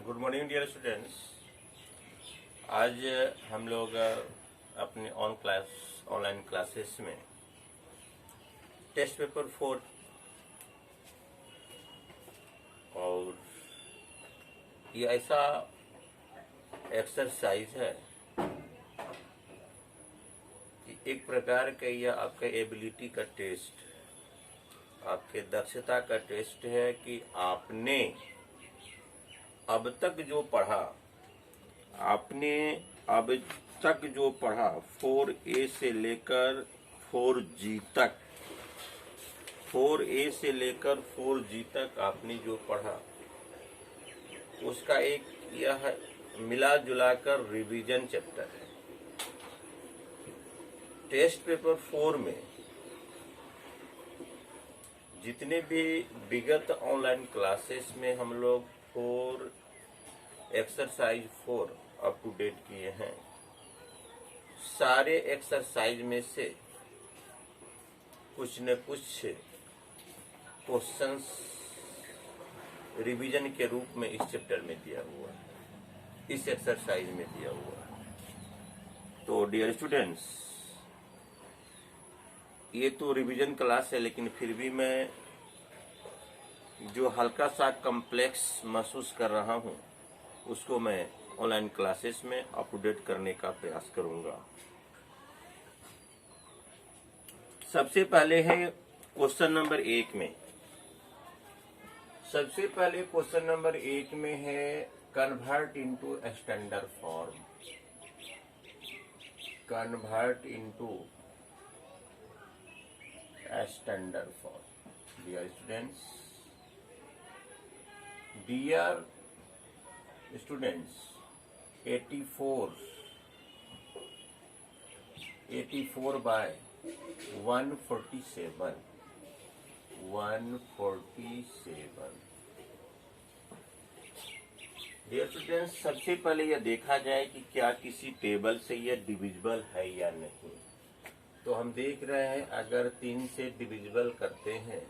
Good morning dear students. आज हम लोग अपने ऑनलाइन क्लासेस में टेस्ट पेपर 4 और ये ऐसा एक्सरसाइज है कि एक प्रकार का यह आपका एबिलिटी का टेस्ट, आपके दक्षता का टेस्ट है कि आपने अब तक जो पढ़ा, आपने अब तक जो पढ़ा 4A से लेकर 4G तक, 4A से लेकर 4G तक आपने जो पढ़ा उसका एक यह मिला जुला कर रिवीजन चैप्टर है। टेस्ट पेपर 4 में जितने भी विगत ऑनलाइन क्लासेस में हम लोग एक्सरसाइज 4 अप टू डेट किए हैं, सारे एक्सरसाइज में से कुछ न कुछ क्वेश्चंस रिवीजन के रूप में इस चैप्टर में दिया हुआ है, इस एक्सरसाइज में दिया हुआ है। तो डियर स्टूडेंट्स, ये तो रिवीजन क्लास है, लेकिन फिर भी मैं जो हल्का सा कॉम्प्लेक्स महसूस कर रहा हूँ उसको मैं ऑनलाइन क्लासेस में अप टू डेट करने का प्रयास करूंगा। सबसे पहले है क्वेश्चन नंबर 1 में, सबसे पहले क्वेश्चन नंबर 1 में है convert into standard form. Convert into standard form. Dear students, dear students, 84 by 147, 147। Dear students, सबसे पहले यह देखा जाए कि क्या किसी टेबल से यह डिविजिबल है या नहीं। तो हम देख रहे हैं, अगर 3 से डिविजिबल करते हैं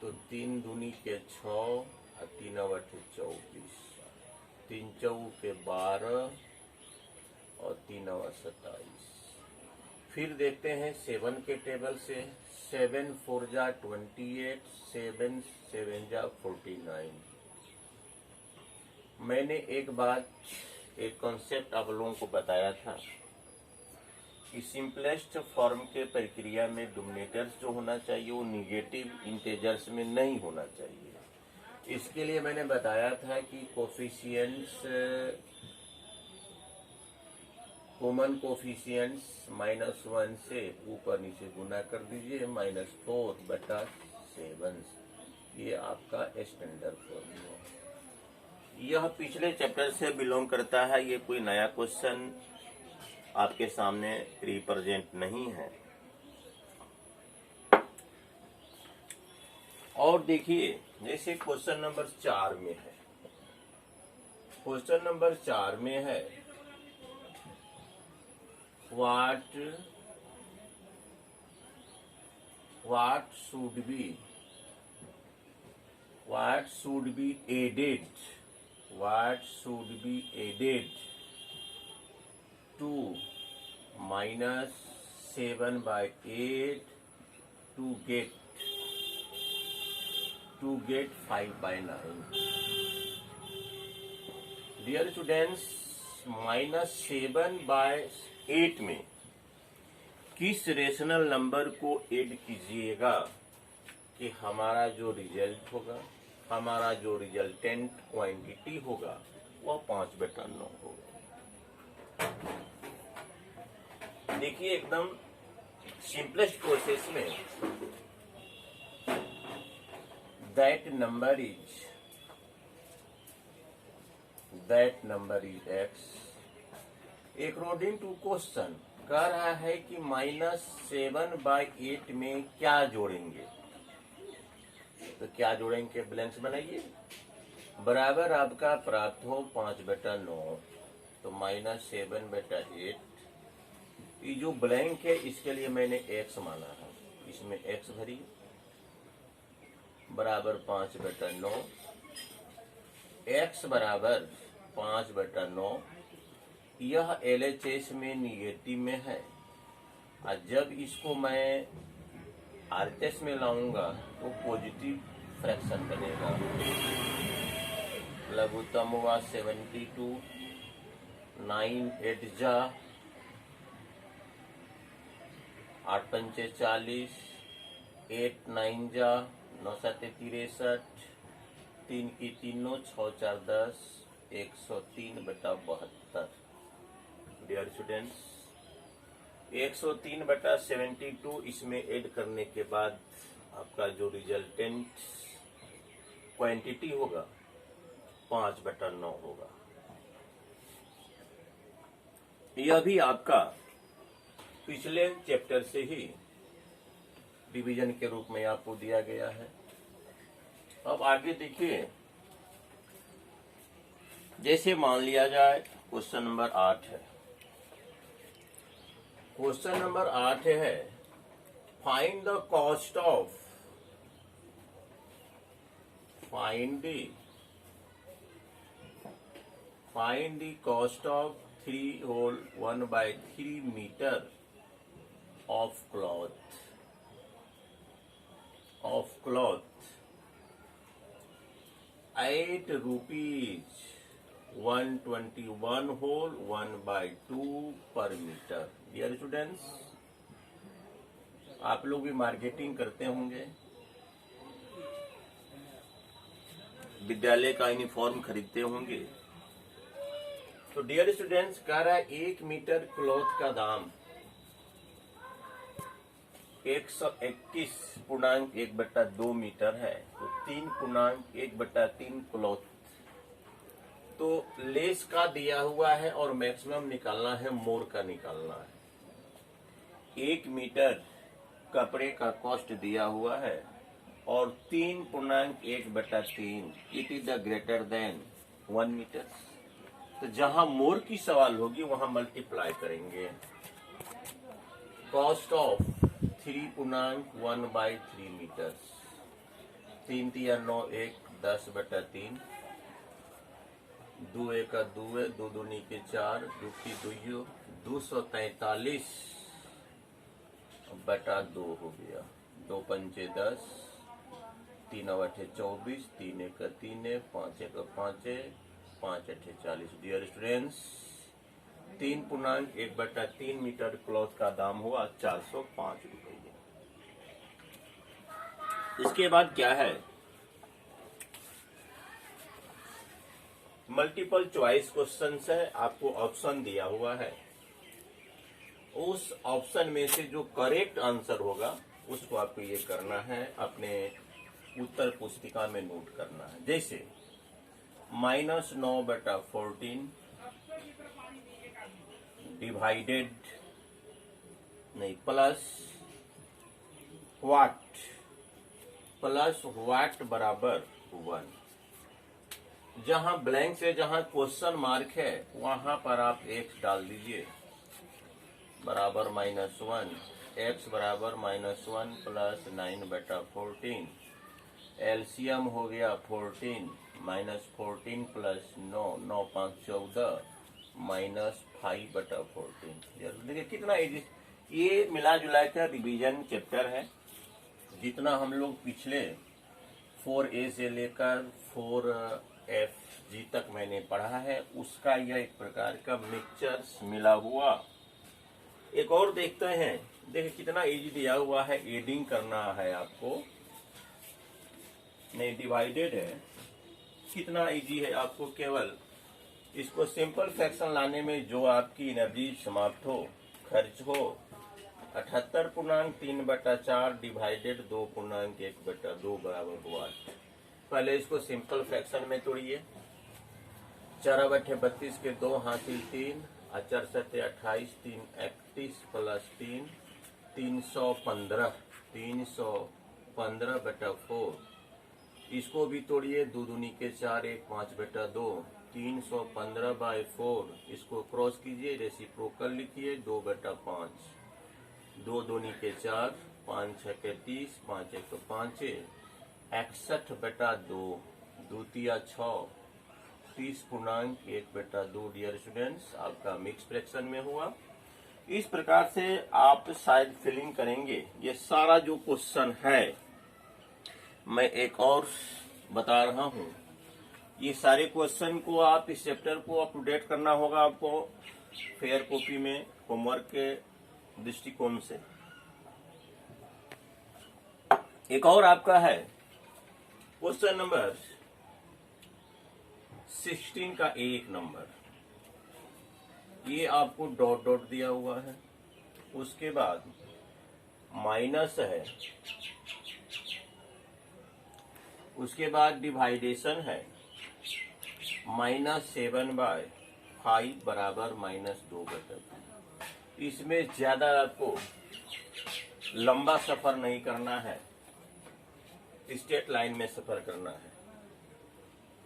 तो 3 दूनी के 6 और 3 अवटे 24, 3 चौक के 12 और 3 अवर 27। फिर देखते हैं 7 के टेबल से, 7 4 जा 28, 7 7 जा 49। मैंने एक बात, एक कॉन्सेप्ट आप लोगों को बताया था कि सिंपलेस्ट फॉर्म के प्रक्रिया में डोमिनेटर्स जो होना चाहिए वो निगेटिव इंटेजर्स में नहीं होना चाहिए। इसके लिए मैंने बताया था कि कोफिशिएंट्स, कॉमन कोफिशिएंट्स -1 से ऊपर नीचे गुना कर दीजिए, -4/7। ये आपका स्टैंडर्ड फॉर्म है। यह पिछले चैप्टर से बिलोंग करता है, ये कोई नया क्वेश्चन आपके सामने रिप्रेजेंट नहीं है। और देखिए, जैसे क्वेश्चन नंबर 4 में है, क्वेश्चन नंबर 4 में है what should be added to -7/8 to get 5/9। Dear students, -7/8 में किस रेशनल नंबर को ऐड कीजिएगा कि हमारा जो रिजल्ट होगा, हमारा जो रिजल्टेंट क्वांटिटी होगा वह 5/9 होगा। देखिए, एकदम सिंपलेस्ट प्रोसेस में that number is x। According to question कह रहा है कि -7/8 में क्या जोड़ेंगे, तो क्या जोड़ेंगे, ब्लैंक्स बनाइए। बराबर आपका प्राप्त हो 5/9, तो -7/8। ये जो ब्लैंक है इसके लिए मैंने x माना है, इसमें x भरिए, बराबर 5/9। x बराबर 5/9, यह LHS में निगेटिव में है। और जब इसको मैं RHS में लाऊंगा तो पॉजिटिव फ्रैक्शन बनेगा। लघुत्तम हुआ 72, 9 8 जा 8 पंचे 40, 8 9 जा 9 7 63, 3 की 3 6 4 10, 103/72। डियर स्टूडेंट्स, 103/72 इसमें ऐड करने के बाद आपका जो रिजल्टेंट क्वांटिटी होगा 5/9 होगा। यह भी आपका पिछले चैप्टर से ही डिवीजन के रूप में आपको दिया गया है। अब आगे देखिए, जैसे मान लिया जाए क्वेश्चन नंबर 8 है। क्वेश्चन नंबर 8 है, find the cost of find the cost of 3 whole 1/3 meter of cloth 8 rupees 121 whole 1/2 per meter। Dear students, आप लोग भी मार्केटिंग करते होंगे, विद्यालय का यूनिफॉर्म खरीदते होंगे। तो डियर स्टूडेंट्स, कह रहा है 1 मीटर क्लॉथ का दाम 121.1/2 मीटर है। तो 3.1/3 क्लॉथ तो लेस का दिया हुआ है और मैक्सिमम निकालना है, मोर का निकालना है। 1 मीटर कपड़े का कॉस्ट दिया हुआ है और 3.1/3 it is the greater than 1 metre. तो जहां मोर की सवाल होगी वहां मल्टीप्लाई करेंगे। कॉस्ट ऑफ 3.1/3 मीटर, 3 3 9 1 10/3, 2 1 2 2 2 के 4, 2 की 2 243/2 हो गया। 2 पंचे 10, 3 8 24, 3 1 3, 5 1 5, 5 8 40। डियर स्टूडेंट्स, 3.1/3 मीटर क्लॉथ का दाम हुआ 405 रुपये। इसके बाद क्या है, मल्टीपल चॉइस क्वेश्चन है। आपको ऑप्शन दिया हुआ है, उस ऑप्शन में से जो करेक्ट आंसर होगा उसको आपको ये करना है, अपने उत्तर पुस्तिका में नोट करना है। जैसे -9/14 डिवाइडेड नहीं प्लस व्हाट बराबर 1। जहां ब्लैंक से जहां क्वेश्चन मार्क है वहां पर आप x डाल दीजिए, बराबर -1, x बराबर -1 प्लस 9/14। एलसीएम हो गया 14, -14 प्लस 9, 9 5 14, -5/14। देखिए कितना इजी। ये मिला जुला कर रिवीजन चैप्टर है। जितना हम लोग पिछले 4A से लेकर 4FG तक मैंने पढ़ा है, उसका यह एक प्रकार का मिक्सचर्स मिला हुआ। एक और देखते हैं, देखिए कितना इजी दिया हुआ है। एडिंग करना है आपको, नहीं डिवाइडेड है। कितना इजी है, आपको केवल इसको सिंपल फ्रैक्शन लाने में जो आपकी एनर्जी समाप्त हो, खर्च हो, 78.3/4 डिवाइडेड 2.1/2 बराबर हुआ। पहले इसको सिंपल फ्रैक्शन में तोड़िए। 4/32 के 2 हासिल 3, 4 7 28, 3 31 प्लस 3 315, 315/4। इसको भी तोड़िए, 2 दूनी के 4, 1 5/2, 315/4। इसको क्रॉस कीजिए, रेसिप्रोकल लिखिए, 2/5, 2 दूनी के 4, 5 6 के 30, 5 1 5, 61/2, 2 3 6, 30.1/2 डियर स्टूडेंट्स, आपका मिक्स फ्रैक्शन में हुआ। इस प्रकार से आप शायद फिलिंग करेंगे। ये सारा जो क्वेश्चन है मैं एक और बता रहा हूँ, ये सारे क्वेश्चन को आप इस चैप्टर को अप टू डेट करना होगा आपको फेयर कॉपी में होमवर्क के दृष्टिकोण से। एक और आपका है क्वेश्चन नंबर 16 का एक नंबर, ये आपको डॉट डॉट दिया हुआ है, उसके बाद माइनस है, उसके बाद डिवाइडेशन है -7/5 बराबर -2/2। इसमें ज्यादा आपको लंबा सफर नहीं करना है, स्ट्रेट लाइन में सफर करना है।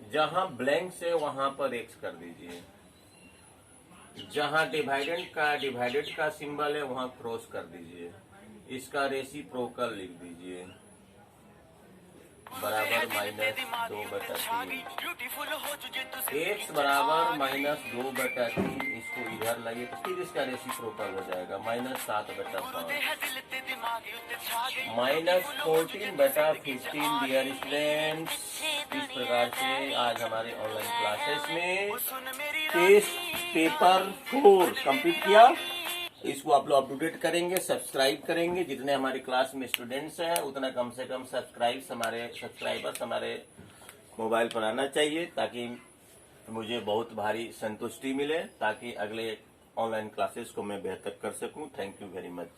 जहां ब्लैंक से वहां पर एक्स कर दीजिए, जहां डिवाइडेड का सिंबल है वहां क्रॉस कर दीजिए, इसका रेसिप्रोकल लिख दीजिए बराबर -2/3। एक्स बराबर -2/3, इसको इधर लाइए तो फिर इसका रेसिप्रोकल हो जाएगा -7/5। -14/15 डियर स्टूडेंट्स। इस प्रकार से आज हमारे ऑनलाइन क्लासेस में टेस्ट पेपर 4 कंप्लीट किया। इसको आप लोग अप टू डेट करेंगे, सब्सक्राइब करेंगे। जितने हमारी क्लास में स्टूडेंट्स हैं उतना कम से कम सब्सक्राइबर्स हमारे मोबाइल पर आना चाहिए, ताकि मुझे बहुत भारी संतुष्टि मिले, ताकि अगले ऑनलाइन क्लासेस को मैं बेहतर कर सकूं। Thank you very much.